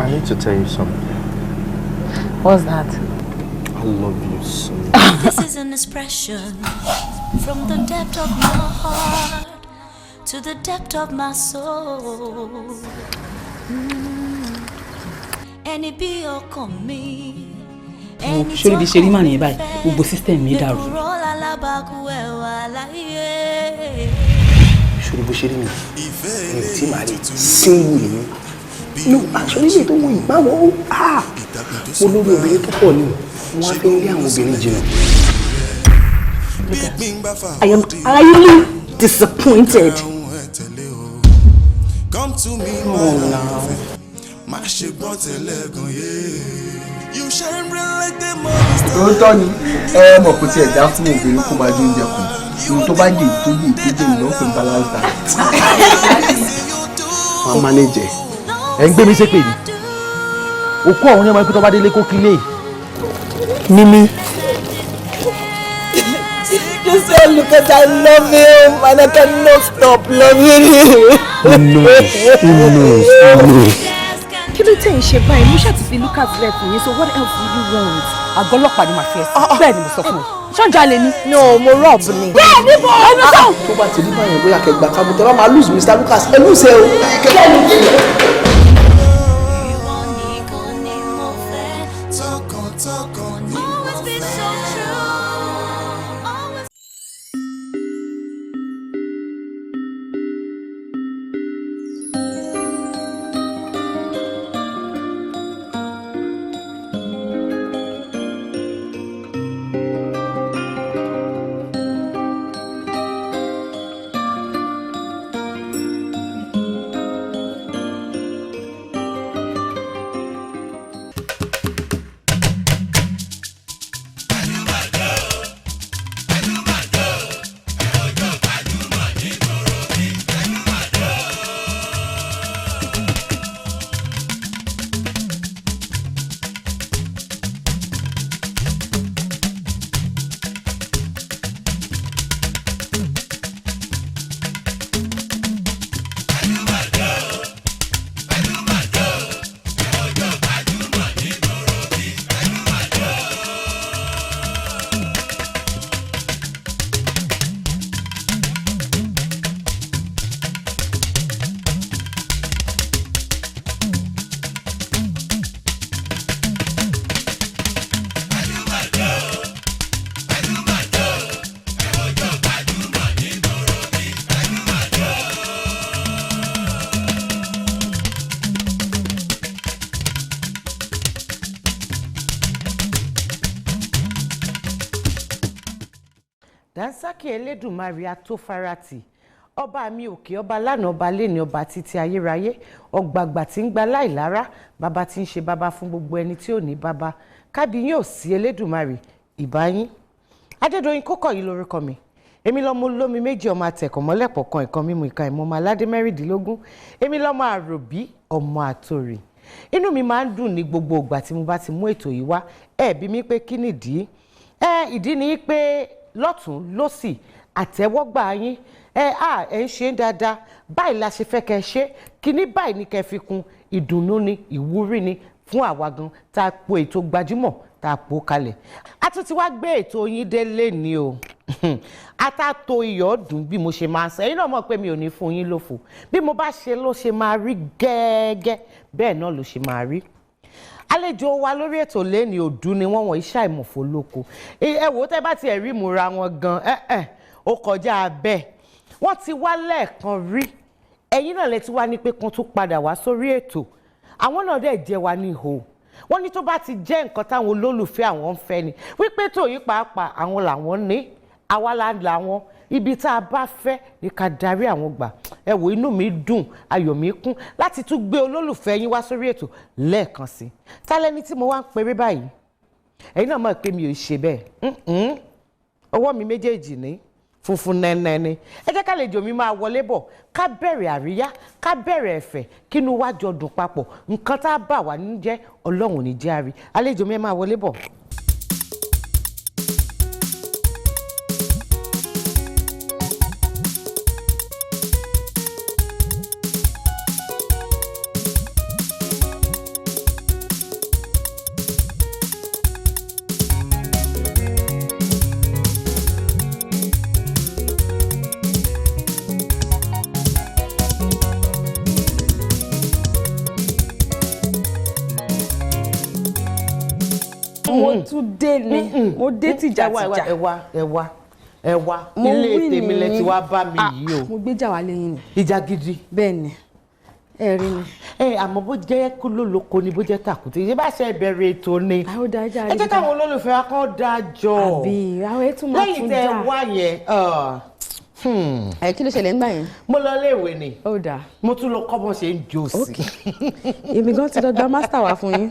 I need to tell you something. What's that? I love you so much. This is an expression from the depth of my heart to the depth of my soul. And it be your me. Ṣé bí ṣe rí màní báyìí gbogbo system mi dàrú. Ṣé bó ṣe rí mi tí màá rí single mi. No, actually lè tó wọ ìgbà wọ́n mo lórí obìnrin tó pọ̀ ní wọ́n á fi ń rí àwọn obìnrin jìnnà. I am highly disappointed. Come to me, oh, now. You shine bright like the moon. Lóòótọ́ ni mọ̀ kò tiẹ̀ já fún obìnrin kó máa dín oúnjẹ kù ohun tó bá dé tó ìlú ọ̀pẹ̀ balance diet. Wọ́n manage ẹ̀ ń gbé mi ṣépè ni òkú àwọn ọmọ ikú tó bá délé kó kílé mímí. Just say, Lucas, I love him and I cannot stop loving him. No. Kí ló tẹ̀ ń ṣe báyìí? Mo ṣáà ti fi Lucas lẹ̀ fún yín, so what else do you want? Àgọ́ ọlọ́pàá ni màá fi ẹ̀sìn. Bẹ́ẹ̀ ni mo sọ fún ẹ. Ṣọ́njà lè ní. No, mo rob ni. Bẹ́ẹ̀ ni mo ẹnu sọ. Tó bá ti rí báyẹn bóyá kẹgbà kábù tẹ bá máa lose Mr. Lucas ẹ lose ẹ o. Dansaki Elédùmarè atófarati ọba mi òkè ọba lánàá ọba lẹ́ni ọba títí ayérayé ọgbàgbà tí ń gba láìlára bàbá tí ń ṣe bàbá fún gbogbo ẹni tí ò ní bàbá kábíyìn ò sí Elédùmarè ìbáyín Adédoyin Kókọ̀yí lórúkọ mi èmi lọ́mọ olómi méjì ọmọ àtẹ̀kọ̀ mọ́lẹ̀pọ̀ kan ìkan mímu ìka ìmọ̀ ọmọ aládé mẹ́rìndínlógún èmi lọ́mọ àròbí ọmọ àtòrì inú mi máa ń dùn ní gbogbo ìgbà tí mo bá ti mú ètò yìí wá bí mi pé kí nìdí ìdí ni pé lọ́tún lọ́sì àtẹ́wọ́gbà yín ẹ ń ṣe dáadáa báyìí la ṣe fẹ́ kẹ́ ṣe kíní báyìí ni kẹ́ fi kún ìdùnnú ni ìwúrí ni fún àwa gan tá a po ètò gbajúmọ̀ tá a po kalẹ̀ a tún ti wá gbé ètò yín délé ni o atato iyọ̀ dùn bí mo ṣe máa ń sọ ẹ̀yin náà mọ̀ pé mi ò ní fún yín lófo bí mo bá ṣe ló ṣe máa rí gẹ́gẹ́ bẹ́ẹ̀ náà ló ṣe máa rí àlejò wa lórí ètò lẹ́ni òdú ni wọ́n wọ̀nyí ṣàìmọ̀fó lóko ẹ wò ó tẹ́ bá tiẹ̀ rí ìmúra wọn gan ó kọjá bẹ́ẹ̀ wọ́n ti wá lẹ́ẹ̀kan rí ẹ̀yin náà lẹ ti wá ní pé kan tún padà wá sórí ètò àwọn náà dẹ̀ jẹ́ wa ní ihò wọ́n ní tó bá ti jẹ́ nǹkan táwọn olólùfẹ́ àwọn ń fẹ́ ni wípé tòyí pàápàá àwọn làwọn ní àwa làwọn ibi tá a bá fẹ́ ni ká darí àwọn gbà ẹ wò inú mi dùn ayọ̀ mi kún láti tún gbé olólùfẹ́ yín wá sórí ètò lẹ́ẹ̀kan sí tálẹ́ni tí mo wá ń peré báyìí ẹ̀yin náà mọ̀ pé mi ò ṣe bẹ́ẹ̀ ọwọ́ mi méjèèjì ní funfun nẹ́nẹ́ ni ẹ jẹ́ kálejò mi máa wọlé bọ̀ ká bẹ̀rẹ̀ àríyá ká bẹ̀rẹ̀ ẹ̀fẹ̀ kínú wá jọ dùn papọ̀ nǹkan tá a bà wá ní jẹ́ ọlọ́run ní jẹ́ àrí àlejò mi ẹ máa wọlé bọ̀. mo tún dé ni mo dé tìjàtìjà. ẹ wá ilé tèmi lẹ ti wá bá mi yìí o. mo gbéjà wá lẹ́yìn ni. ìjà gidi. bẹ́ẹ̀ ni ẹ rí ni. àmọ́ bó jẹ́ kó lóloko ni bó jẹ́ tàkùtì ṣé bá ṣe bẹ̀rẹ̀ ètò ni. àwọn dájà ẹ jẹ́ káwọn olólùfẹ́ wa kàn dájọ́. àbí àwọn ètò máa tún dá. lẹ́yìn tẹ́ wá yẹn. kí ló ṣẹlẹ̀ nígbà yẹn. mo lọ léèwé ni. ó dáa. mo tún lọ kọ́ bó ṣe ń jó sí. èmi gan ti lọ gba master wá fún yín.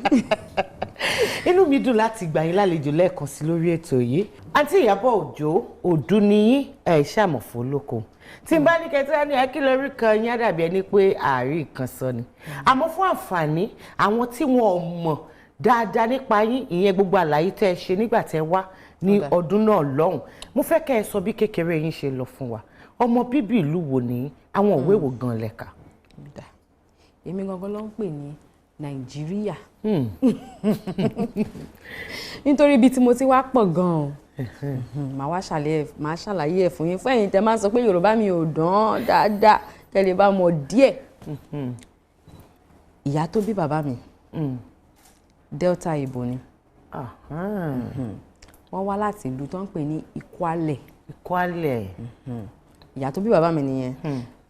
inú mi dùn láti gbà yín lálejò lẹ́ẹ̀kan sí lórí ètò yìí. àǹtí Ìyábọ̀ Òjó òdú ni yín ṣàmọ̀fó lóko. tí n bá ní kẹtí ní akí lórí kan yín á dàbí ẹni pé àárín kan sọ ni. àmọ́ fún àǹfààní àwọn tí wọn ò mọ̀ dáadáa nípa yín ìyẹn gbogbo àlàyé tẹ́ ẹ ṣe nígbà tẹ́ wá ní ọdún náà lọ́hùn mo fẹ́ kẹ́ ẹ sọ bí kékeré yín ṣe lọ fún wa ọmọ bíbí ìlú wo ni àwọn òwe wo gan lẹ́ka. èmi gangan ló ń pè ní Nàìjíríà nítorí ibi tí mo ti wá pọ̀ gan-an màá ṣàlàyé ẹ̀ fún yín fún ẹ̀yin tẹ́ máa sọ pé Yorùbá mi ò dán dáadáa kẹ́ lè bá mọ̀ díẹ̀. ìyá tó bí bàbá mi Delta Ìbò ni wọ́n wá láti ìlú tó ń pè ní Ìkwálẹ̀. ìyá tó bí bàbá mi nìyẹn.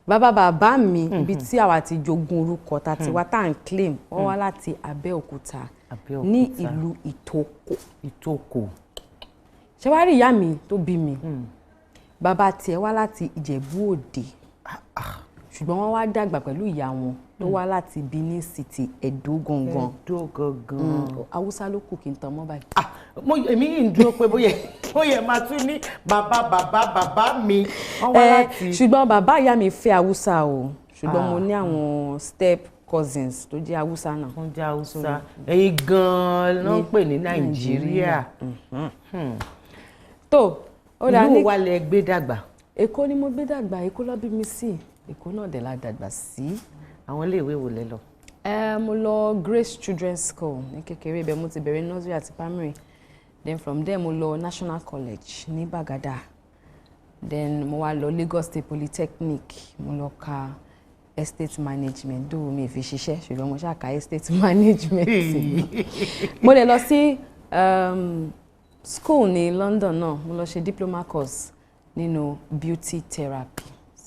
bàbá mi ibi tí àwa ti jogún orúkọ ta ti wá tá à ń claim wọ́n wá láti Abẹ́òkúta ní ìlú Ìtòkò. ṣé wàá rí ìyá mi tó bí mi bàbá tiẹ̀ wá láti Ìjẹ̀bú Òde ṣùgbọ́n wọ́n wá dàgbà pẹ̀lú ìyá wọn tó wá láti Benin City Ẹ̀dó gangan. Haúsá ló kù kí n tàn mọ́ báyìí. èmi yìí ń dúró pé bóyá máa tún ní bàbá mi wọ́n wá láti. ṣùgbọ́n bàbá ìyá mi fẹ́ Haúsá o ṣùgbọ́n mo ní àwọn step cousins tó jẹ́ Haúsá náà. wọ́n jẹ́ Haúsá èyí gan-an ló ń pè ní Nàìjíríà. tó ó dá ní ìlú wa lẹ gbé dàgbà. Èkó ni mo gbé dàgbà Èkó ló bí mi sí Èkó náà dẹ̀ la dàgbà sí. àwọn iléèwé wo lẹ lọ. mo lọ Grace Children's School ní kékeré ibẹ̀ mo ti bẹ̀rẹ̀ nursery àti primary then from there mo lọ National College ní Bagada then mo wá lọ Lagos State Polytechnic mo lọ ka estate management dóò mi fi ṣiṣẹ́ ṣùgbọ́n mo ṣáà ka estate management. mo lè lọ sí school ní London náà mo lọ ṣe diploma course nínú beauty therapy.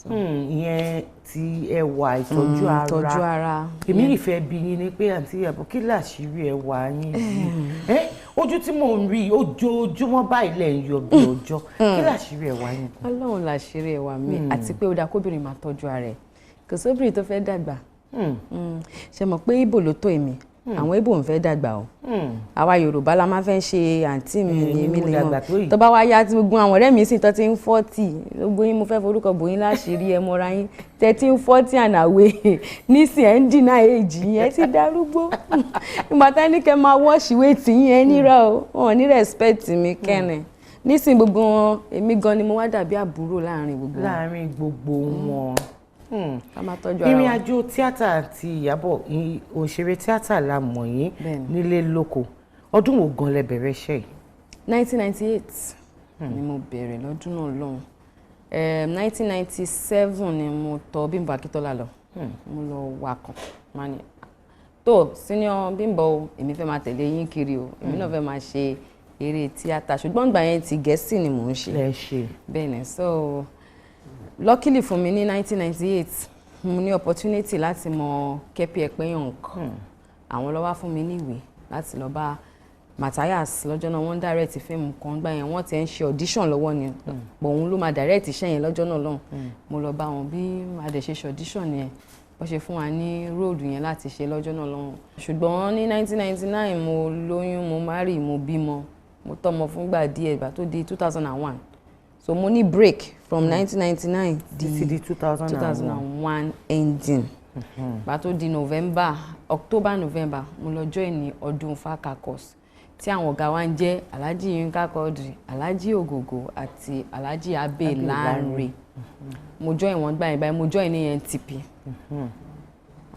ìyẹn ti ẹwà ìtọ́jú ara èmi ìfẹ́ bí yín ni pé àǹtí Ìyábọ̀ kí láṣìírí ẹwà yín yìí ojú tí mò ń rí ojoojúmọ́ báyìí lẹ̀ ń yọ bí ọjọ́ kí láṣìírí ẹwà yín. Ọlọ́run láṣìírí ẹwà mi àti pé ó dáa kóbìnrin máa tọ́jú ara ẹ̀ kò sóbìnrin tó fẹ́ dàgbà ṣe mọ̀ pé Ìbò ló tó èmi àwọn Ìbò ń fẹ́ dàgbà o àwa Yorùbá la máa fẹ́ ṣe àǹtí mi ní èmi lè mọ̀ tó bá wá yá tí gbogbo àwọn ọ̀rẹ́ mi sì tó ti ń 40 gbogbo yín mo fẹ́ forúkọ bòyín láṣìírí ẹ mọ́ra yín 1340 and away nísìn ẹ̀ ń dínà èjì yẹn ti darúgbó ìgbà tá ní kẹ́ máa wọ́ọ̀ṣì wéètì yẹn nírà o wọn ò ní respect mi kẹ́nẹ̀ nísìn gbogbo wọn èmi gan ni mo wá dàbí àbúrò láàrin gbogbo wọn. ìrìn àjò tíátà àti Ìyábọ̀ òṣèré tíátà la mọ̀ yín nílé lóko ọdún wo gan lẹ bẹ̀rẹ̀ iṣẹ́ yìí. 1998 ni mo bẹ̀rẹ̀ lọ́dún náà lọ́hùn 1997 ni mo tọ̀ Bímbọ́ Akíntọ́lá lọ mo lọ wakọ̀ mani tó senior Bímbọ́ èmi fẹ́ máa tẹ̀lé yín kiri o èmi náà fẹ́ máa ṣe eré tíátà ṣùgbọ́n ìgbà yẹn ti Gẹ̀ẹ́sì ni mò ń ṣe bẹ́ẹ̀ ni so luckily fún mi ní 1998 mo ní opportunity láti mọ Kẹ́pì Ẹ̀pẹ́yàn àwọn ló wá fún mi níwèé láti lọ bá Matthias lọ́jọ́ náà wọ́n direct fíìmù kan gbà yẹn wọ́n ti ń ṣe audition lọ́wọ́ ni pọ̀ òun ló máa direct iṣẹ́ yẹn lọ́jọ́ náà lọ́hùn mo lọ bá wọn bí máa dẹ̀ ṣe audition yẹn wọ́n ṣe fún wa ní road yẹn láti ṣe lọ́jọ́ náà lọ́hùn ṣùgbọ́n ní 1999 mo lóyún mo marry mo bímọ mo tọ́mọ fúngbà díẹ̀ ìgbà tó di 2001 so mo ní break from 1999 di 2001 ending ìgbà tó di October November mo lọ join ní ọdún faka course tí àwọn ọ̀gá wa ń jẹ́ Alhaji Yinka Quadri Alhaji Ogogo àti Alhaji Abe Lanre mo join wọn gbà yẹn báyìí mo join ní NTP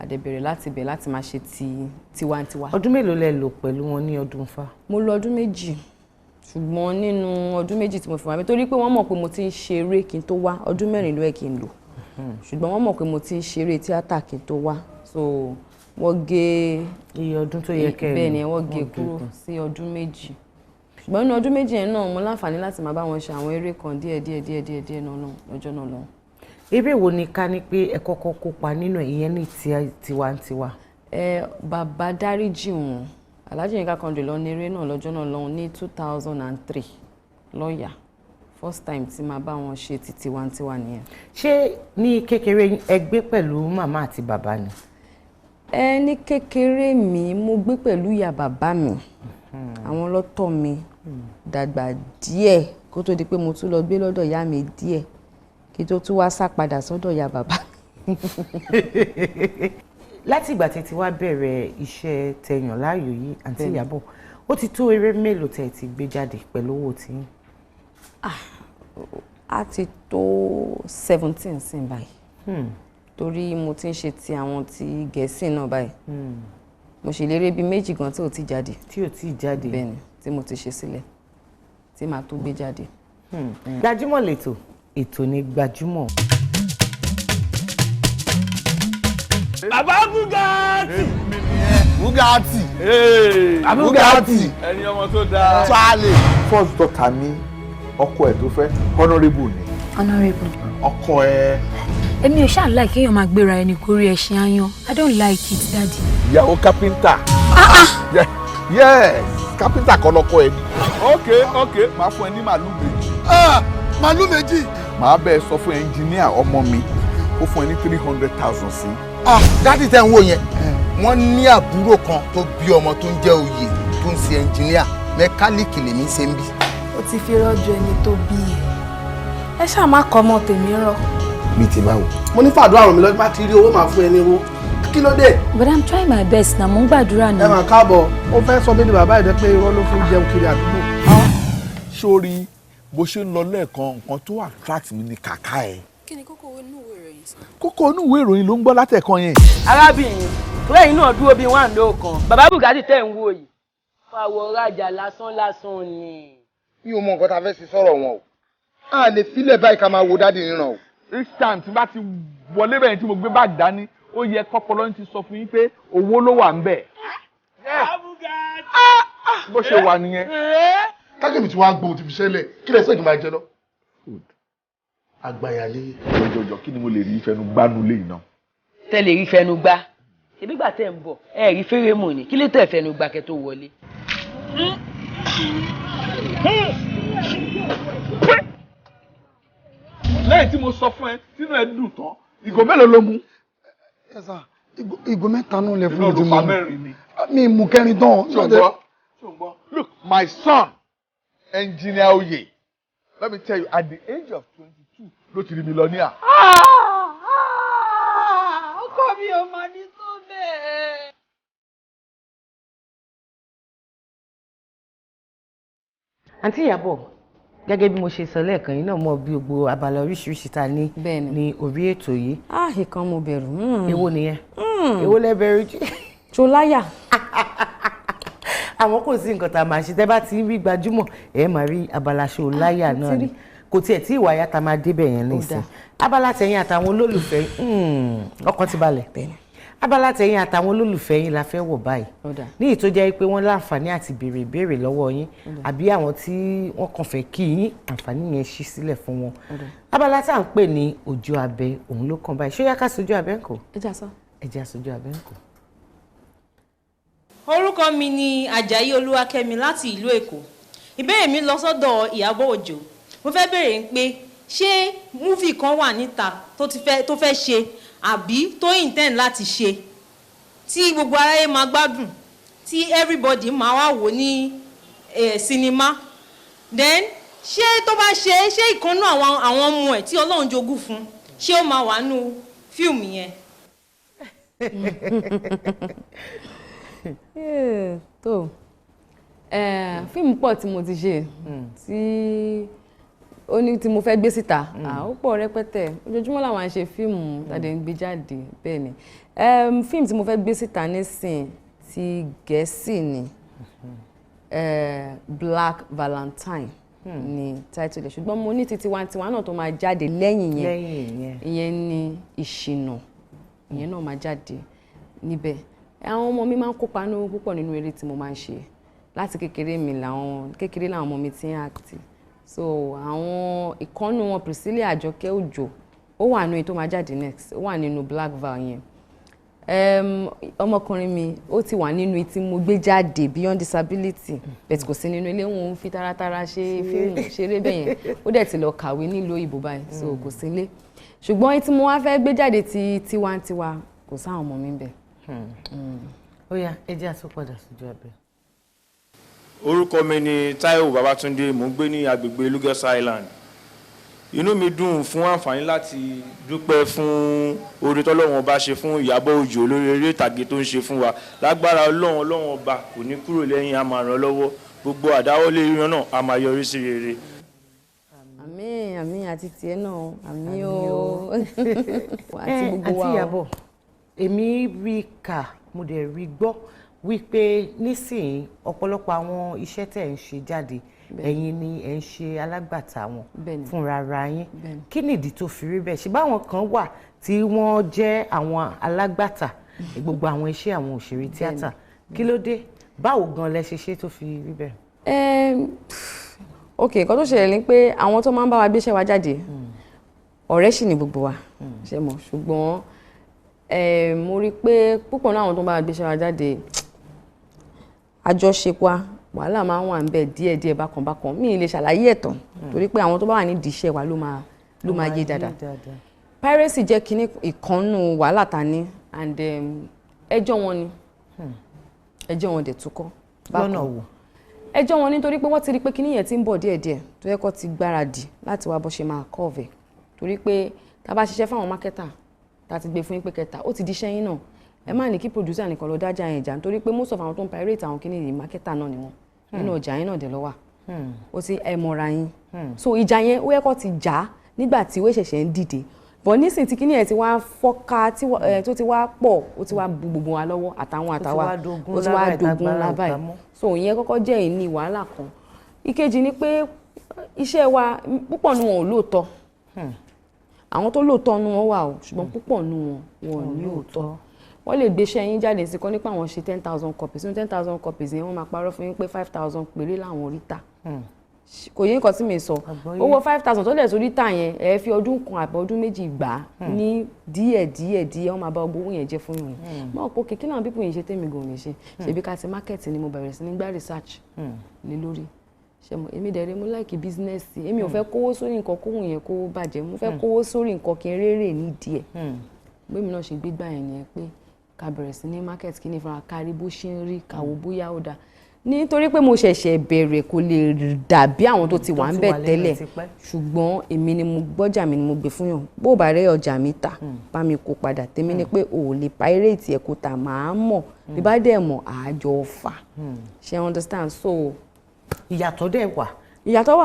àdẹ̀bẹ̀rẹ̀ láti bẹ̀ láti máa ṣe tiwantiwa. ọdún mélòó lẹ lò pẹ̀lú wọn ní ọdún fa. mo lò ọdún méjì ṣùgbọ́n nínú ọdún méjì tí mo fi wá mi torí pé wọ́n mọ̀ pé mo ti ń ṣeré kí n tó wá ọdún 4 ló yẹ kí n lò ṣùgbọ́n wọ́n mọ̀ pé mo ti ń ṣeré tíátà kí n tó wá so wọ́n gé iye ọdún tó yẹ kẹ́ bẹ́ẹ̀ ni wọ́n gé kúrò sí ọdún 2 ṣùgbọ́n nínú ọdún 2 yẹn náà mo láǹfààní láti máa bá wọn ṣe àwọn eré kan díẹ̀ náà lọ́jọ́ náà lọ. Eré wo ni ká ní pé ẹ kọ́kọ́ kópa nínú ìyẹn ní tiwantiwa? Bàbá dáríjì wọn Alhaji Yinka Quadri lọ ní eré náà lọ́jọ́ náà lọ́hùn ní 2003 lọ́ọ̀yà first time tí máa bá wọn ṣe ti tiwantiwa nìyẹn. Ṣé ní kékeré ẹ gbé pẹ̀lú màmá àti bàbá ni? Ní kékeré mi mo gbé pẹ̀lú ìyá bàbá mi àwọn ló tọ́ mi dàgbà díẹ̀ kó tó di pé mo tún lọ gbé lọ́dọ̀ ìyá mi díẹ̀ kí tó tún wá sá padà sọ́dọ̀ ìyá bàbá. Láti ìgbà tí ti wá bẹ̀rẹ̀ iṣẹ́ tẹ̀yàn láàyò yìí àǹtí Iyabo ó ti tó eré mélòó tẹ́ ti gbé jáde pẹ̀lú owó tí yín? A ti tó 17 sin báyìí torí mo ti ń ṣe ti àwọn ti Gẹ̀ẹ́sì náà báyìí mo ṣe lérè bíi 2 gan tí ò ti jáde. Tí ò ti jáde? Bẹ́ẹ̀ni tí mo ti ṣe sílẹ̀ tí màá tó gbé jáde. Gbajúmọ̀ lètò ètò ní Gbajúmọ̀. Bàbá Bugatti. Bugatti. Bugatti. Ẹni ọmọ tó dáa. Charlie. First daughter mi ọkọ ẹ̀ tó fẹ́ honourable ni. Honourable. Ọkọ ẹ̀. Èmi ò ṣáà like kéèyàn máa gbéra ẹni kórí ẹṣin ayan. I don't like it, daddy. Ìyàwó kápẹ́ńtà. Yes, kápẹ́ńtà kan lọ́kọ ẹ̀. Okay, máa fún ẹ ní màálù méjì. Màálù méjì. Màá bẹ́ẹ̀ sọ fún ẹnjìníà ọmọ mi ó fún ẹ ní 300,000 sí. Dádì tẹ́ ń wò yẹn wọ́n ní àbúrò kan tó bí ọmọ tó ń jẹ́ oyè tó ń ṣe ẹnjìníà mẹkáníìkì lèmi ṣe ń bí. Ó ti fi rọ́jò ẹni tó bí ẹ ṣáà má kọ́ ọmọ tèmi rọ. Mi ti báwo. Mo ní fàdúrà ràn mí lọ́dún bá ti rí owó máa fún ẹ ní owó. Kí ló dé? But I'm trying my best na mo ń gbàdúrà náà. Ẹ máa káàbọ̀ ó fẹ́ sọ bíi bàbá ìdẹ́ pé irọ́ ló fi ń jẹun kiri àdúgbò. Sórí bó ṣe ń lọ lẹ́ẹ̀kan nǹkan tó attract mi ni kàkà ẹ̀. Kí ni kókó inú ìwé ìròyìn sọ? Kókó inú ìwé ìròyìn ló ń gbọ́ látẹ̀kan yẹn. Arábìnrin lẹ́yìn náà dúró bíi wà lóòkan bàbá Bugatti tẹ̀ ń wò yìí fàwọ̀ rajà lásán ni. Mi ò mọ nǹkan tá a fẹ́ ṣe sọ̀rọ̀ wọn o. A lè filẹ̀ báyìí ká máa wo dádì níran o. Each time tí bá ti wọlé bẹ́ẹ̀ tí mo gbé báàgì dání ó yẹ kọ́pọ̀lọ́ ti sọ fún yín pé owó ló wà ń bẹ̀. Bó ṣe wà nìyẹn. Kájọ̀bí tí wàá gbóhùn ti fi ṣẹlẹ̀ kí lẹ sẹ́yìn máa jẹ lọ. Àgbàyàlé. Jọjọ kí ni mo lè rí ìfẹnu gbánu lé iná. Tẹ́lẹ̀ rí fẹnu gbá ṣebí gbà tẹ́ ń bọ̀ ẹ rí fẹ́rẹ̀ mọ̀ ni kí ló tẹ̀ fẹnu gbá kẹ́ tó wọlé. Lẹ́yìn tí mo sọ fún ẹ tínú ẹ dùn tán ìgò mélòó ló mú. Ìgò mẹ́ta náà lẹ fún mi tí mo mú. Mi mú kẹrin tán. Ṣùgbọ́n look my son engineer Oye let me tell you at the age of 22 ló ti rí millionaire. Ọkọ mi ò máa ní tó bẹ́ẹ̀. Àǹtí Iyabo gẹ́gẹ́ bí mo ṣe sọ lẹ́ẹ̀kan yìí náà mọ bí gbogbo abala oríṣiríṣi ta ní ní orí ètò yìí. Ìkan mo bẹ̀rù. Èwo nìyẹn? Èwo lẹ bẹ̀rù jù? Ṣọláyà. Àwọn kò sí nǹkan tá a máa ṣe tẹ́ bá ti ń rí Gbajúmọ̀ ẹ máa rí abala Ṣọláyà náà ni kò tiẹ̀ tí ìwà yàtà máa débẹ̀ yẹn nísìn. Abala tẹ̀yìn àtàwọn olólùfẹ́ ọkàn ti balẹ̀. Abala tẹ̀yìn àtàwọn olólùfẹ́ yín la fẹ́ wọ̀ báyìí ní èyí tó jẹ́ pé wọ́n láǹfààní àti béèrè ìbéèrè lọ́wọ́ yín àbí àwọn tí wọ́n kàn fẹ́ kí yín àǹfààní yẹn ṣí sílẹ̀ fún wọn. Abala tá à ń pè ní ojú abẹ òun ló kàn báyìí ṣó yá ká sojú abẹ ńkọ́? Ẹ jẹ́ sojú abẹ ńkọ́. Orúkọ mi ni Àjàyí Olúwakẹ́mi láti ìlú Èkó. Ìbéèrè mi lọ sọ́dọ̀ Iyabo Òjó. Mo fẹ́ béèrè pé ṣé múfì kan wà níta tó fẹ́ ṣe àbí tó intend láti ṣe tí gbogbo aráyé máa gbádùn tí everybody máa wá wò ní sinimá then ṣé tó bá ṣe ìkànnú àwọn ọmọ ẹ̀ tí Ọlọ́run jogún fún ṣé ó máa wà nínú fíìmù yẹn. Tó fíìmù pọ̀ tí mo ti ṣe tí ó ní tí mo fẹ́ gbé síta ó pọ̀ rẹpẹtẹ ojoojúmọ́ làwọn ṣe fíìmù tàdé ń gbé jáde bẹ́ẹ̀ ni fíìmù tí mo fẹ́ gbé síta nísìn ti Gẹ̀ẹ́sì ni Black Valentine ni title ẹ̀ ṣùgbọ́n mo ní ti tiwantiwa náà tó máa jáde lẹ́yìn yẹn ìyẹn ni ìṣìnà ìyẹn náà máa jáde níbẹ̀ àwọn ọmọ mi máa ń kópa púpọ̀ nínú eré tí mo máa ń ṣe láti kékeré làwọn ọmọ mi ti ń act so àwọn ìkànnù wọn Priscilla Àjọkẹ́ Òjò ó wà nínú tó máa jáde next ó wà nínú Black Veil yẹn ọmọkùnrin mi ó ti wà nínú tí mo gbé jáde Beyond Disability bẹ́ẹ̀ kò sí nínú ilé wọn fi taratara ṣe fíìmù ṣeré bẹ́ẹ̀ yẹn ó dẹ̀ ti lọ kàwé nílùú òyìnbó báyìí so kò sí ilé ṣùgbọ́n tí mo wá fẹ́ gbé jáde ti tiwantiwa kò sáwọn ọmọ mi bẹ̀. ó yá ẹ jẹ́ àtúpadà síjú abẹ́. orúkọ mi ni Táíwò Babátúndé mò ń gbé ní agbègbè Lagos Island. Inú mi dùn fún àǹfààní láti dúpẹ́ fún oore tọ́lọ́run ọba ṣe fún Ìyábọ̀ Òjó lórí eré ìtàgé tó ń ṣe fún wa lágbára Ọlọ́run ọba kò ní kúrò lẹ́yìn a máa ràn lọ́wọ́ gbogbo àdáwọ́lé ìran náà a máa yọrí sí rere. àmín àti tiẹ̀ náà àmín o àti gbogbo wa o. àti Ìyábọ̀ èmi rí kà mo dẹ̀ rí gbọ́ wípé nísìnyí ọ̀pọ̀lọpọ̀ àwọn iṣẹ́ tẹ̀ ń ṣe jáde ẹ̀yin ni ẹ̀ ń ṣe alágbàtà wọn fúnra ara yín kí nìdí tó fi rí bẹ́ẹ̀ ṣe báwọn kan wà tí wọ́n jẹ́ àwọn alágbàtà gbogbo àwọn iṣẹ́ àwọn òṣèré tíátà kí ló dé báwo gan lẹ ṣe tó fi rí bẹ́ẹ̀. ok nǹkan tó ṣẹlẹ̀ ni pé àwọn tó máa ń bá wa gbéṣẹ́ wa jáde ọ̀rẹ́ sì ni gbogbo wa ṣe mọ̀ ṣùgbọ́n mo rí i pé púpọ̀ náà àwọn tó ń bá wa gbéṣẹ́ wa jáde àjọṣepọ̀ wàhálà máa ń wà níbẹ̀ díẹ̀díẹ̀ bákan mi ì lè ṣàlàyé ẹ̀tàn torí pé àwọn tó bá wà nídìí iṣẹ́ wa ló máa yé dáadáa piracy jẹ́ kíní ìkànnù wàhálà ta ní and ẹjọ́ wọn ni ẹjọ́ wọn dẹ̀ túkọ́ lọ́nà wo ẹjọ́ wọn nítorí pé wọ́n ti rí pé kíní yẹn ti ń bọ̀ díẹ̀díẹ̀ tó yẹ kó ti gbáradì láti wá bó ṣe máa cover torí pé tá a bá ṣiṣẹ́ fáwọn mákẹ́tà tá a ti gbé fún yín pé kẹta ó ti di iṣẹ́ yín náà ẹ má ní kí producer nìkan lọ dájà yẹn jà nítorí pé most of àwọn tó ń pirate àwọn kíní yìí mákẹ́tà náà ni wọ́n nínú ọjà yẹn náà dẹ̀ lọ́wọ́ ó ti ẹ mọ̀ra yín so ìjà yẹn ó yẹ kó ti jà nígbà tí ó ṣẹ̀ṣẹ̀ ń dìde bọ̀ nísìnyí tí kíní yẹn ti wá fọ́ká tó ti wá pọ̀ ó ti wá bu gbogbo wa lọ́wọ́ àtàwa ó ti wá dogun lábàáyé so ìyẹn kọ́kọ́ jẹ́ ìní wàhálà kan ìkejì ni pé iṣẹ́ wa púpọ̀ nu wọn ò lóòótọ́ àwọn tó lóòótọ́ nu wọn wà o ṣùgbọ́n púpọ̀ nu wọn ò ní òótọ́ wọ́n lè gbéṣẹ́ yín jáde sí kọ́ nípa àwọn ṣe 10,000 copies ní 10,000 copies yẹn wọ́n máa parọ́ fún yín pé 5,000 péré láwọn oríta kò yé nǹkan tí mi sọ owó 5,000 tó lẹ̀ sórí tà yẹn ẹ fi ọdún kan àbí ọdún méjì gbà ní díẹ̀ wọ́n máa bá owó yẹn jẹ́ fún yín mọ́ ọ̀pọ̀ kékeré náà pípọ̀ yẹn ṣe tèmi gan lè ṣe ṣebí ká ti market ni mo bẹ̀rẹ̀ sí ní gbá research lé lórí èmi dẹ̀rẹ̀ mo like business èmi ò fẹ́ kówó sórí nǹkan kóhùn yẹn kó bàjẹ́ mo fẹ́ kówó sórí nǹkan kí n rérè nídìí ẹ̀ bẹ́ẹ̀ mi náà ṣe gbégbá yẹn ni ẹ pé ká bẹ̀rẹ̀ sí ní market kí ni fúnra kárí bó ṣe ń rí kàwó bóyá ó dáa nítorí pé mo ṣẹ̀ṣẹ̀ bẹ̀rẹ̀ kò lè dàbí àwọn tó ti wà ń bẹ̀ tẹ́lẹ̀ ṣùgbọ́n èmi ni mo gbọ́jà mi ni mo gbé fún yàn bó bá rẹ́ ọjà mi tà bá mi kó padà tèmi ni pé ò lè pirate ẹ̀ kó tà máa mọ̀ bí bá dẹ̀ mọ̀ àjọ fà ṣe understand so. ìyàtọ̀ dẹ̀ wà. ìyàtọ̀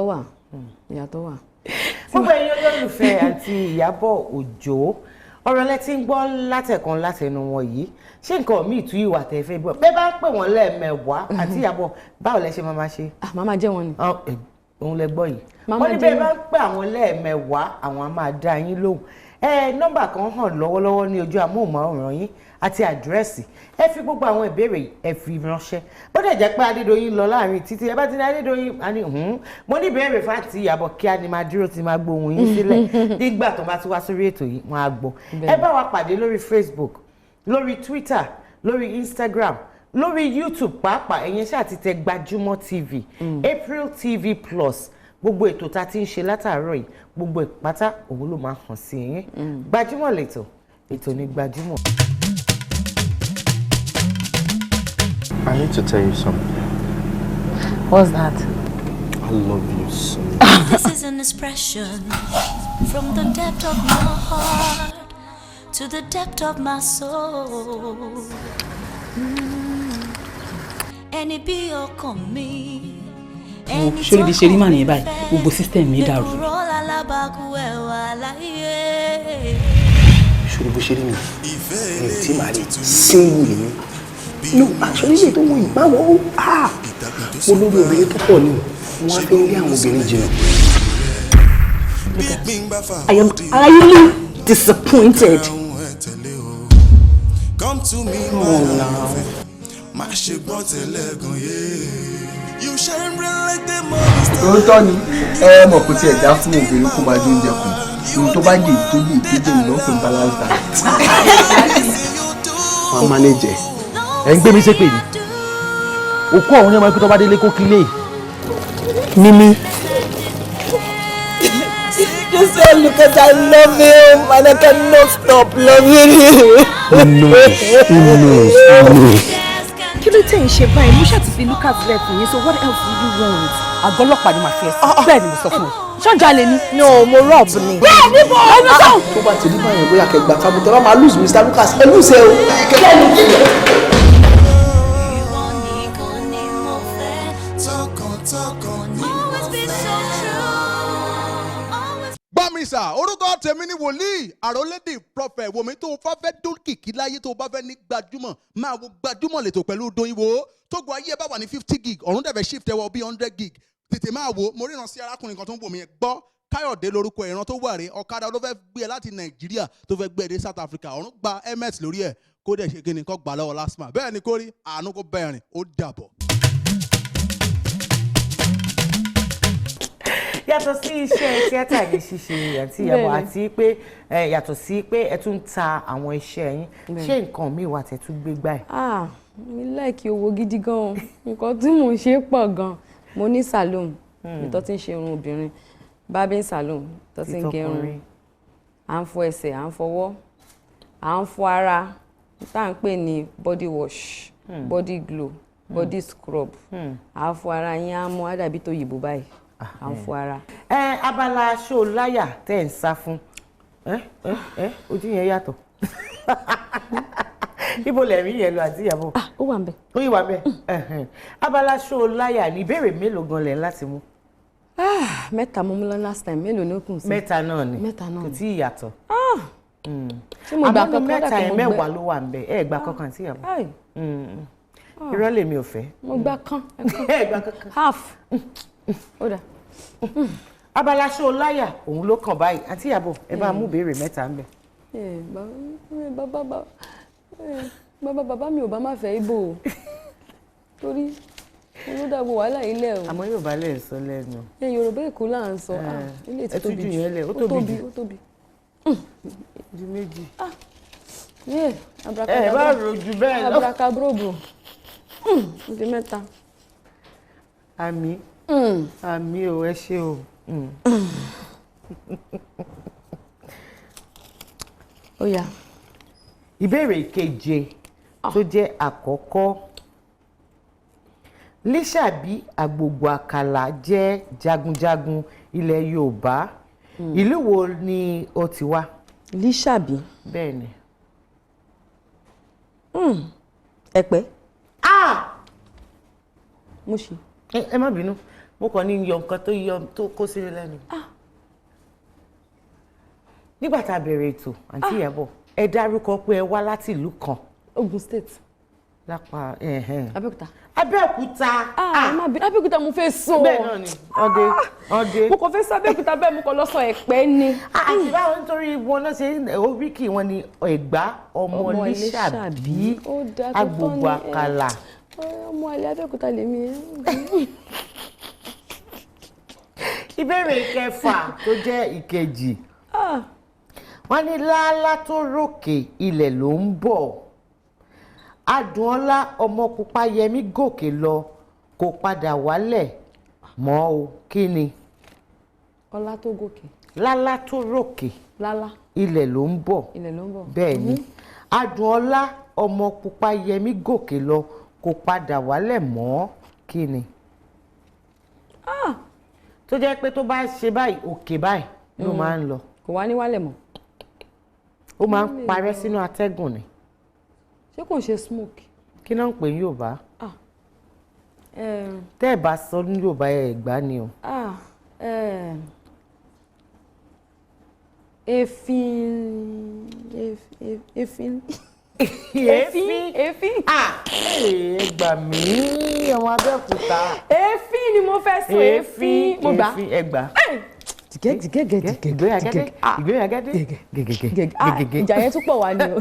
wà. gbogbo ẹ̀yin olólùfẹ́ àti Ìyábọ̀ Òjó ọ̀rọ̀ lẹ ti ń gbọ́ látẹ̀kan látẹnu wọn yìí ṣé nǹkan míì tú ìwà tẹ̀ fẹ́ bọ̀ bẹ́ẹ̀ bá ń pè wọ́n lẹ́ẹ̀mẹwàá àti Ìyábọ̀ báwo lẹ ṣe máa ṣe. màmá jẹ́ wọn ni. òun lẹ gbọ́ yìí wọ́n ní bẹ́ẹ̀ bá ń pè àwọn lẹ́ẹ̀mẹwàá àwọn á máa dá yín lóhùn nọ́mbà kan hàn lọ́wọ́lọ́wọ́ ní ojú amóhùnmáwòrán yín àti àdírẹ́sì ẹ fi gbogbo àwọn ìbéèrè ẹ fi ránṣẹ́ bó dẹ̀ jẹ́ pé Adédoyin lọ láàrin títí ẹ bá ti ní Adédoyin àní mo ní ìbéèrè fáàtì Ìyábọ̀ kí á ní máa dúró ti máa gbóhùn yín sílẹ̀ nígbà tó bá ti wá sórí ètò yìí wọ́n á gbọ́ ẹ bá wa pàdé lórí Facebook lórí Twitter lórí Instagram lórí YouTube pàápàá ẹ̀yin ṣáà ti tẹ GbajumoTV ApreelTV Plus gbogbo ètò tá a ti ń ṣe látàárọ̀ yìí gbogbo ìpátá òun ló máa hàn sí yín Gbajúmọ̀ lẹ́tọ̀ ètò ní Gbajúmọ̀. I need to tell you something. What's that? I love you so much. This is an expression from the depth of my heart to the depth of my soul. Ẹni bí ọkàn mi. Ṣé ibi ṣe rí màá nìyẹn báyìí gbogbo system mi dàrú. Ṣé bó ṣe rí mi tí màá rí single ni mi. No, actually ilé tó wọ yìí máa wọ mo lórí obìnrin tó pọ̀ ni wọ́n á fi ń rí àwọn obìnrin jìnnà. I am highly disappointed. Come to me, my love. Má ṣe gbọ́ tẹ́lẹ̀ gan you shine bright like the morning. Òótọ́ ni mọ̀ kó tiẹ̀ já fún obìnrin kó máa jó oúnjẹ kù. Ohun tó bá jẹ ìtọ́jú ìtọ́jú ìlú ọ̀pẹ̀ balance diet. Wọ́n manage ẹ̀ ń gbé mi ṣépè ni. Òkú ọ̀hún ni ọmọ ẹgbẹ́ tó bá délé kó kílé. Mímí. Just say, Lucas, I love him and I cannot stop loving him. No. Kí ló tẹ̀ ń ṣe báyìí? Mo ṣáà ti fi Lucas lẹ̀ fún yín, so what else do you want? Àgọ́ ọlọ́pàá ni màá fi ẹ̀sìn. Bẹ́ẹ̀ ni mo sọ fún ẹ. Ṣọ́jà lè ní. No, mo rob ni. Bẹ́ẹ̀ ni mo ẹnu sọ. Tó bá ti rí báyẹn bóyá kẹgbà kábọ̀ tẹ́ bá máa lose Mr. Lucas ẹ lose ẹ o. Gbọ́mísà orúkọ tèmi ni wòlíì àròlédè prọfẹ̀ wòmí tó o bá fẹ́ dókìkí láyé tó o bá fẹ́ ní gbajúmọ̀ máa wo gbajúmọ̀ lètò pẹ̀lú Dóyìnbó tógo ayé bá wà ní 50 gig ọ̀run dẹ̀ fẹ́ shift ẹwọ́ bí 100 gig tètè máa wo mo ríran sí arákùnrin kan tó ń bò mí ẹ gbọ́ Káyọ̀dé lórúkọ ìran tó wà rè ọ̀kadà ló fẹ́ gbé ẹ láti Nàìjíríà tó fẹ́ gbé ẹ dé South Africa ọ̀run gba ms lórí ẹ̀ kó dẹ̀ ṣe kíni kó gbà lọ́wọ́ lásìmọ̀ bẹ́ẹ̀ ni kó rí àánú kó bẹ̀rìn ó dàbọ̀. Yàtọ̀ sí iṣẹ́ tíátà yìí ṣíṣe àti Iyabo àti pé yàtọ̀ sí pé ẹ tún ta àwọn iṣẹ́ yín ṣé nǹkan míì wà tẹ́ tún gbé gbà ẹ̀. Mi láìkí owó gidi gan nǹkan tí mò ń ṣe pọ̀ gan mo ní salon mi tó ti ń ṣe irun obìnrin barbing salon tó ti ń gẹrun à ń fọ ẹsẹ̀ à ń fọwọ́ à ń fọ ara tá à ń pè ní body wash body glow body scrub à ń fọ ara yín á mọ́ á dàbí tó yìnbó báyìí à ń fọ ara. Abala ṣó láyà tẹ́ ẹ̀ ń sá fún ojú yẹn yàtọ̀ ibo lẹ̀rí yẹn lọ àti Iyabo. Ó wà ńbẹ̀. Ó yìí wà ńbẹ̀. Abala ṣó láyà ní ìbéèrè mélòó gan lẹ̀ láti mú. Mẹ́ta mo mú lọ last time mélòó ló kù sí. Mẹ́ta náà ni kò tí ì yàtọ̀. Tí mo gbà kankan mẹ́ta yẹn mẹ́wàá ló wà ńbẹ̀ ẹ̀ gbà kankan àti Iyabo. Irọ́ lèmi ò fẹ́. Mo gbà kan ẹ̀ gbà kankan. half. Ó dà. Abala ṣó láyà òun ló kàn báyìí àti Iyabo ẹ bá mú ìbéèrè mẹ́ta ńbẹ̀. Bàbá mi ò bá má fẹ́ Ìgbò o torí olódàgbò wàhálà ilẹ̀ o. Àmọ́ Yorùbá lè sọ lẹ́nu. Yorùbá Èkó là ń sọ ilé tí tóbi jù yẹn lẹ̀ ó tóbi jù. Ó tóbi. Ju méjì. Ẹ bá rojú bẹ́ẹ̀ lọ. Abracadabra di mẹ́ta. Àmì o ẹ ṣé o. Ó yá. Ìbéèrè keje tó jẹ́ àkọ́kọ́. Lísàbí Àgbògbò Àkàlà jẹ́ jagunjagun ilẹ̀ Yorùbá. Ìlú wo ni ó ti wá? Lísàbí. Bẹ́ẹ̀ ni. Ẹ̀pẹ́. Mo ṣì. Ẹ má bínú mo kàn ní yọ nǹkan tó kó sí mi lẹ́nu. Nígbà tá a bẹ̀rẹ̀ ètò àǹtí Iyabo ẹ dárúkọ pé ẹ wá láti ìlú kan. Ogun State. Lápá Abẹ́òkúta. Abẹ́òkúta. Abẹ́òkúta mo fẹ́ sọ. Bẹ́ẹ̀ náà ni ọdẹ. Mo kàn fẹ́ sọ Abẹ́òkúta bẹ́ẹ̀ mo kàn lọ sọ Ẹ̀pẹ́ ni. Àti báwo nítorí wọn náà ṣe oríkì wọn ni Ẹ̀gbá ọmọ Lísàbí Àgbògbò Àkàlà. Ọmọ alẹ́ Abẹ́òkúta lèmi. Ìbéèrè kẹfà tó jẹ́ ìkejì. Wọ́n ní láálá tó rókè ilẹ̀ ló ń bọ̀. Adùnọlá ọmọ pupa yẹmí gòkè lọ kò padà wálẹ̀ mọ́ o kí ni? Ọlá tó gòkè. Lálá tó rókè. Lálá. Ilẹ̀ ló ń bọ̀. Ilẹ̀ ló ń bọ̀. Bẹ́ẹ̀ ni. Adùnọlá ọmọ pupa yẹmí gòkè lọ kò padà wálẹ̀ mọ́ kí ni? Tó jẹ́ pé tó bá ṣe báyìí òkè báyìí ló máa ń lọ. Kò wá ní wálẹ̀ mọ́. Ó máa ń parẹ́ sínú atẹ́gùn ni. Ṣé kò ń ṣe smoke? Kí náà ń pè ní Yorùbá? Tẹ́ ẹ̀ bá sọ ní Yorùbá Ẹ̀gbá ni o. Èéfín. Èéfín. Ẹ gbà mí ọmọ Abẹ́òkúta. Èéfín ni mo fẹ́ sọ èéfín. Mo gbà. Ẹ̀gbá. Ìjà yẹn tún pọ̀ wá ni o.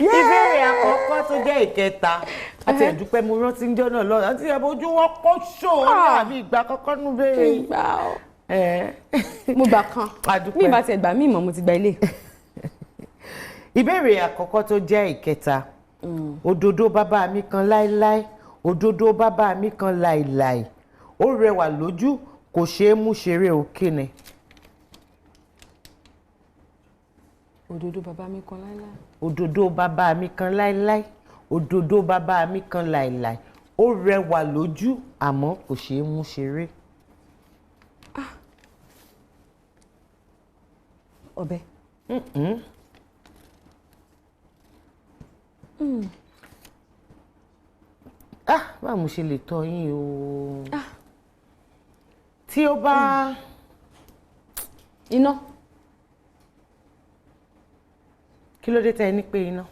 ìbéèrè àkọ́kọ́ tó jẹ́ ìkẹta àti ẹ̀dúpẹ́ mo rántí ń jọ́nà lọ́dọ̀ àti Iyabo ojú wọn pọ̀ ṣó àbí ìgbà àkọ́kọ́ nù béèrè. ìgbà o mo gbà kan mi ìbá ti ẹ̀gbà mi ìmọ̀ mo ti gba ilé. ìbéèrè àkọ́kọ́ tó jẹ́ ìkẹta òdòdó bàbá mi kan láíláí òdòdó bàbá mi kan láíláí ó rẹwà lójú kò ṣeé mú ṣeré òkè ni. òdòdó bàbá mi kan láíláí. òdòdó bàbá mi kan láíláí òdòdó bàbá mi kan láíláí ó rẹwà lójú àmọ́ kò ṣeé mú ṣeré. ọ̀bẹ. báwo mo ṣe lè tọ́ yín o. tí ó bá. iná. kí ló dé tẹ́ ẹ ní pé iná.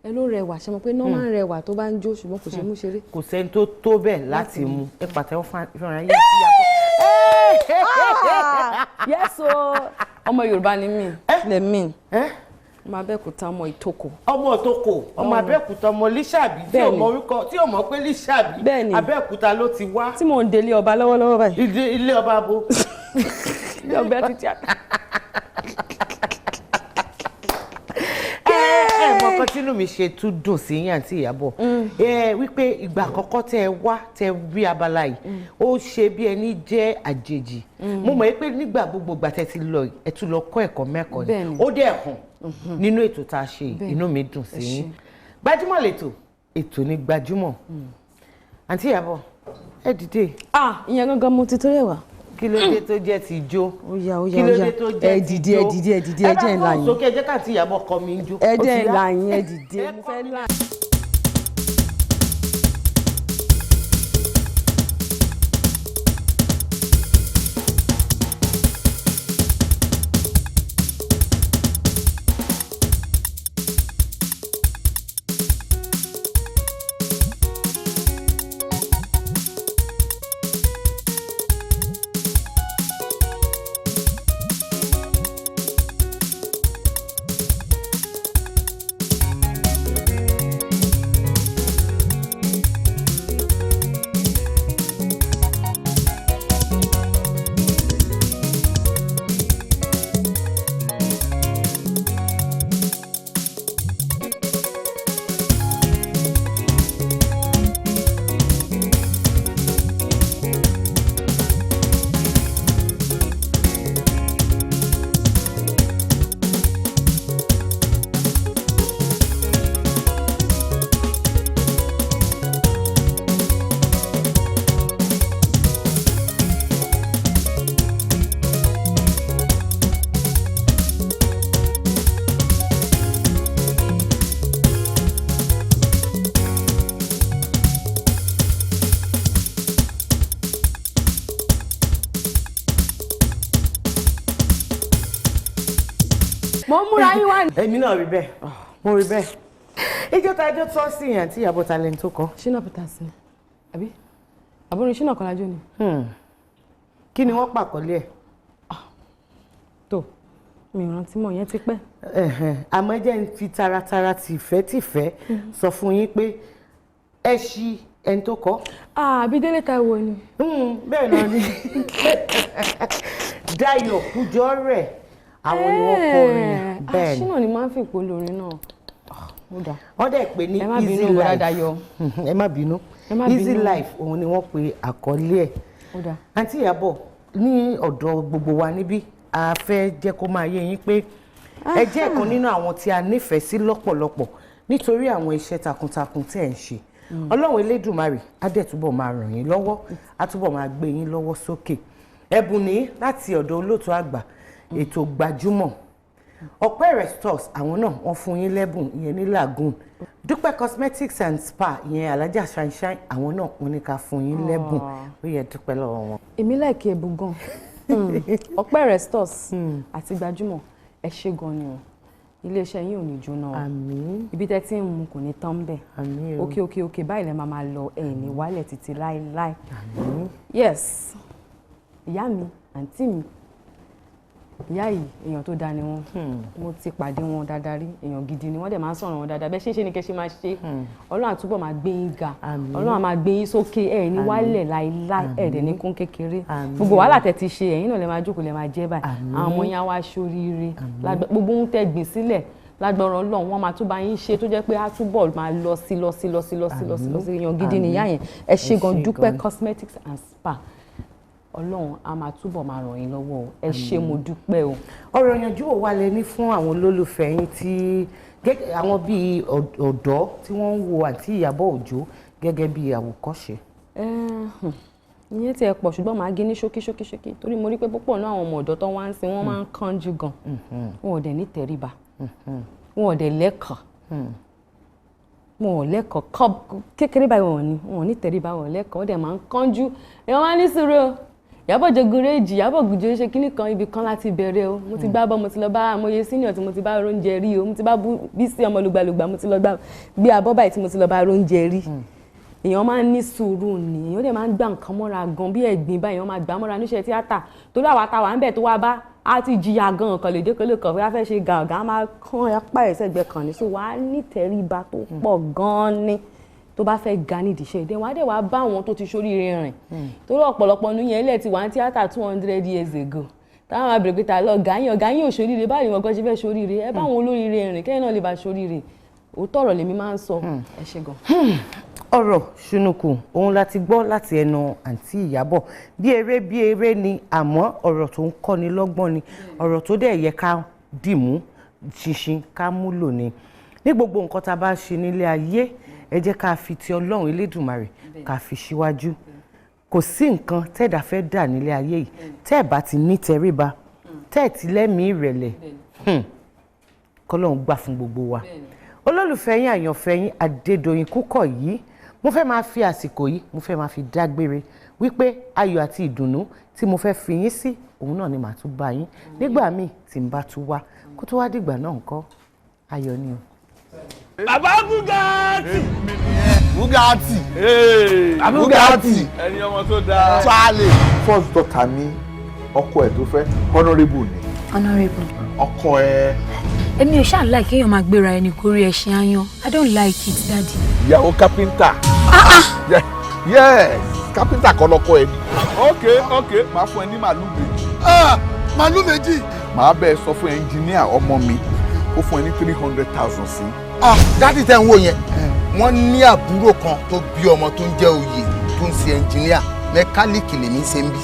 ẹ ló rẹwà ṣe mọ̀ pé iná máa ń rẹwà tó bá ń jó ṣùgbọ́n kò ṣe mú ṣeré. kò sẹ́ni tó tó bẹ́ẹ̀ láti mú ẹ pàtẹ́wọ́ fúnra yín. yẹ́sọ ọmọ Yorùbá ni mí lè mí ọmọ Abẹ́òkúta ọmọ Ìtòkò. ọmọ Ìtòkò ọmọ Abẹ́òkúta ọmọ Lísàbí tí ò mọ orúkọ tí ò mọ pé Lísàbí Abẹ́òkúta ló ti wá. tí mò ń délé ọba lọ́wọ́lọ́wọ́ báyìí. ilé ọba bo. ilé ọba ti tíátà. mọ̀kàn tínú mi ṣe tún dùn sí yín àǹtí Ìyábọ̀ wípé ìgbà àkọ́kọ́ tẹ́ ẹ wá tẹ́ rí abala yìí ó ṣe bí ẹni jẹ́ àjèjì mo mọ̀ pé nígbà gbogbo ìgbà tẹ́ ti lọ ẹ tún lọ kọ́ ẹ̀kọ́ mẹ́kọ̀ọ́ ni ó dẹ̀ hàn nínú ètò tá a ṣe inú mi dùn sí yín Gbajúmọ̀ lètò ètò ní Gbajúmọ̀ àǹtí Ìyábọ̀ ẹ dìde. ìyẹn gangan mo ti torí ẹ̀ wá. kí ló dé tó jẹ́ ti jó kí ló dé tó jẹ́ ti jó ẹ dìde ẹ jẹ́ ńlá yín. ẹ bá fún sókè ẹ jẹ́ ká ti Ìyábọ̀ kọ́ mi jó. ẹ jẹ́ ńlá yín ẹ dìde mo fẹ́ ńlá. mo múra yín wá ní. èmi náà rí bẹ́ẹ̀ mo rí bẹ́ẹ̀ ijó ta ijó tọ́ sí yàn tí Ìyábọ̀ talent tó kọ. Ṣínà Peters ni àbí àbúrò Ṣínà Kọ́lájọ́ ni. kí ni wọ́n pàkọ́lé ẹ̀. tó mi rántí mọ̀ yẹn ti pẹ́. àmọ́ jẹ́ ń fi taratara tìfẹ́ sọ fún yín pé ẹ ṣí ẹni tó kọ. Abídélé Táíwò ni. bẹ́ẹ̀ náà ni Dayọ̀ Kújọ́rẹ̀ àwọn ni wọ́n kọ orin bẹ́ẹ̀ ni. Ṣínà ni máa ń fi ìpolówó orin náà. wọ́n dẹ̀ pè ní easy life ẹ má bínú easy life òun ni wọ́n pe àkọlé ẹ̀. àǹtí Ìyábọ̀ ní ọ̀dọ̀ gbogbo wa níbí a fẹ́ jẹ́ kó máa yé yín pé ẹ jẹ́ ọ̀kan nínú àwọn tí a nífẹ̀ẹ́ sí lọ́pọ̀lọpọ̀ nítorí àwọn iṣẹ́ takuntakun tí ẹ̀ ń ṣe. Ọlọ́run Elédùmarè á dẹ̀ túbọ̀ máa ràn yín lọ́wọ́ á túbọ̀ máa gbé yín lọ́wọ́ sókè. Ẹ̀bùn ní láti ọ̀dọ̀ olóòtú àgbà ètò Gbajúmọ̀ Ọpẹ́rẹ́ stores àwọn náà wọ́n fún yín lẹ́bùn ìyẹn ní Lagoon. Dúpẹ́ cosmetics and spa ìyẹn Alájà Shine àwọn náà wọ́n ní ká fún yín lẹ́bùn ó yẹ dúpẹ́ lọ́wọ́ wọn. Èmi láìkí ẹ̀bùn gan Ọpẹ́rẹ́ stores àti Gbajúmọ̀ ẹ ṣé gan ni o iléeṣẹ́ yín ò ní jóná o àmín ibi tẹ́ tí ń mu kò ní tán bẹ́ẹ̀ àmín o òkè báyìí lẹ́ máa lọ ẹ̀ ní wálẹ̀ títí láéláé àmín yes ìyá mi àǹtí mi ìyá yìí èèyàn tó dáa ni wọ́n mo ti pàdé wọn dáadáa rí èèyàn gidi ni wọ́n dẹ̀ máa ń sọ̀rọ̀ wọn dáadáa bẹ́ẹ̀ ṣe ni kẹ́ ṣe máa ṣe Ọlọ́run àtúbọ̀ máa gbé yín ga Ọlọ́run máa gbé yín sókè ẹ̀ ní wálẹ̀ láíláí ẹ̀ dẹ̀ ní kún kékeré gbogbo wàhálà tẹ́ ti ṣe ẹ̀yin náà lè máa jókòó lè máa jẹ́ báyìí àwọn ọmọ yẹn á wá ṣoríire gbogbo ohun tẹ́ gbìn sílẹ̀ lágbọ̀rọ̀ Ọlọ́run wọ́n máa tún bá yín ṣe tó jẹ́ pé á túbọ̀ máa lọ sí èèyàn gidi nìyá yẹn ẹ ṣe gan Dúpẹ́ cosmetics and spa Ọlọ́run a máa túbọ̀ máa ràn yín lọ́wọ́ ẹ ṣé mo dúpẹ́ o. ọ̀rọ̀ ìyànjú ò wá lẹ ní fún àwọn olólùfẹ́ yín tí àwọn bíi ọ̀dọ́ tí wọ́n ń wo àǹtí Ìyábọ̀ Òjó gẹ́gẹ́ bíi àwòkọ́ṣe. ìyẹn ti ẹ̀ pọ̀ ṣùgbọ́n màá gé ní ṣókí torí mo rí pé púpọ̀ náà àwọn ọmọ ọ̀dọ́ tó wá ń sin wọ́n máa ń kánjú gan wọn ò dẹ̀ ní tẹríba wọn ò dẹ̀ lẹ́kọ̀ọ́ wọn ò lẹ́kọ̀ọ́ kékeré báyìí wọn ò ní tẹríba wọn ò lẹ́kọ̀ọ́ ó dẹ̀ máa ń kánjú èèyàn máa ní sùúrù Ìyábọ̀ jogun réèjì Ìyábọ̀ Òjó ṣe kíní kan ibì kan láti bẹ̀rẹ̀ o mo ti gbá bọ́ mo ti lọ bá amóye senior tí mo ti bá róúnjẹ rí o mo ti bá Bísí ọmọ lùgbàlùgbà mo ti lọ gbé abọ́ báyìí tí mo ti lọ bá róúnjẹ rí èèyàn máa ń ní sùúrù ni èèyàn dẹ̀ máa ń gbà nǹkan mọ́ra gan bí ẹ̀gbìn báyìí èèyàn máa gbà mọ́ra níṣẹ́ tíátà torí àwa táwa ń bẹ̀ tó wá bá a ti jìyà gan ọ̀kan lè dé kólé kan fẹ́ fẹ́ ṣe gàgà á máa kán apá ẹ̀sẹ̀gbẹ́ kan ní so wàá nítẹríba tó pọ̀ gan ni tó bá fẹ́ ga nídìí iṣẹ́ ìdẹ́ wọn á dẹ̀ wá bá àwọn tó ti ṣoríire rìn torí ọ̀pọ̀lọpọ̀ ní yẹn ilẹ̀ ti wà ní tíátà 200 years ago táwọn máa bèrè pé ta lọ ọ̀gá yín ò ṣoríire báyìí wọn gan ṣe fẹ́ ṣoríire ẹ bá àwọn olóríire rìn kẹ́yìn náà lè bá ṣoríire òótọ́ ọ̀rọ̀ lèmi máa ń sọ ẹ ṣé gan. ọ̀rọ̀ ṣùnùkù òun láti gbọ́ láti ẹnu àǹtí Ìyábọ̀ bí eré ni àmọ́ ọ̀rọ̀ tó ń kọ́ni lọ́gbọ́n ni ọ̀rọ̀ tó dẹ̀ yẹ ká dìmú ṣinṣin ká múlò ni ní gbogbo nǹkan tá a bá ṣe nílé ayé ẹ jẹ́ ká fi ti Ọlọ́run Elédùmarè ká fi síwájú kò sí nǹkan tẹ́ẹ̀dá fẹ́ dà nílé ayé yìí tẹ́ẹ̀ bá ti ní tẹríba tẹ́ẹ̀ ti lẹ́mìí ìrẹ̀lẹ̀ k'Ọlọ́run gbà fún gbogbo wa olólùfẹ́ yín àyànfẹ́ yín Adédoyin Kúkọ̀yí mo fẹ́ máa fi àsìkò yìí mo fẹ́ máa fi dágbére wípé ayọ̀ àti ìdùnnú tí mo fẹ́ fi yín sí òun náà ni màá tún bá yín nígbà míì tí n bá tún wá kó tó wá dìgbà náà ńkọ́ ayọ̀ ni o. Bàbá Bugatti ẹni ọmọ tó dáa Charlie first daughter mi ọkọ ẹ̀ tó fẹ́ honourable ni ọkọ ẹ̀. èmi ò ṣáà like kéèyàn máa gbéra ẹni kórí ẹṣin ayan I don't like it daddy. ìyàwó kápẹ́ńtà yes kápẹ́ńtà kọ́ lọ́kọ ẹ̀ ni. ok máa fún ẹ ní màálù méjì. màálù méjì. màá bẹ́ẹ̀ sọ fún ẹnjìníà ọmọ mi ó fún ẹ ní 300,000 sí. dádì tẹ́ ń wò yẹn wọ́n ní àbúrò kan tó bí ọmọ tó ń jẹ́ oyè tó ń ṣe ẹnjìníà mẹkáníìkì lèmi ṣe ń bí.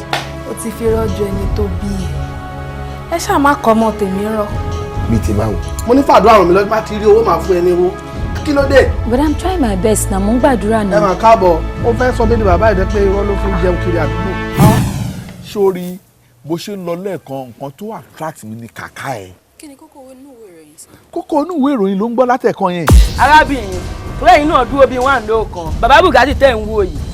ó ti fi rọ́jò ẹni tó bí ẹ ṣáà má kọ́ ọmọ tèmi rọ. mi ti máa wò. mo ní fàdúrà ràn mí lọ́jọ́ bá ti rí owó máa fún ẹ ní owó kí ló dé. but I'm trying my best na mo ń gbàdúrà náà. ẹ máa káàbọ̀ ó fẹ́ sọ bíi bàbá ìdẹ́ pé irọ́ ló fi jẹun kiri àdúgbò. sórí bó ṣe ń lọ lẹ́ẹ̀kan nǹkan tó attract mi ni kàkà ẹ̀. kí ni kókó inú ìwé ìròyìn sọ. kókó inú ìwé ìròyìn ló ń gbọ́ látẹ̀kan yẹn. arábìnrin lẹ́yìn náà dúró bíi wọ́n àná kan bàbá Bugatti tẹ̀ ń wo yìí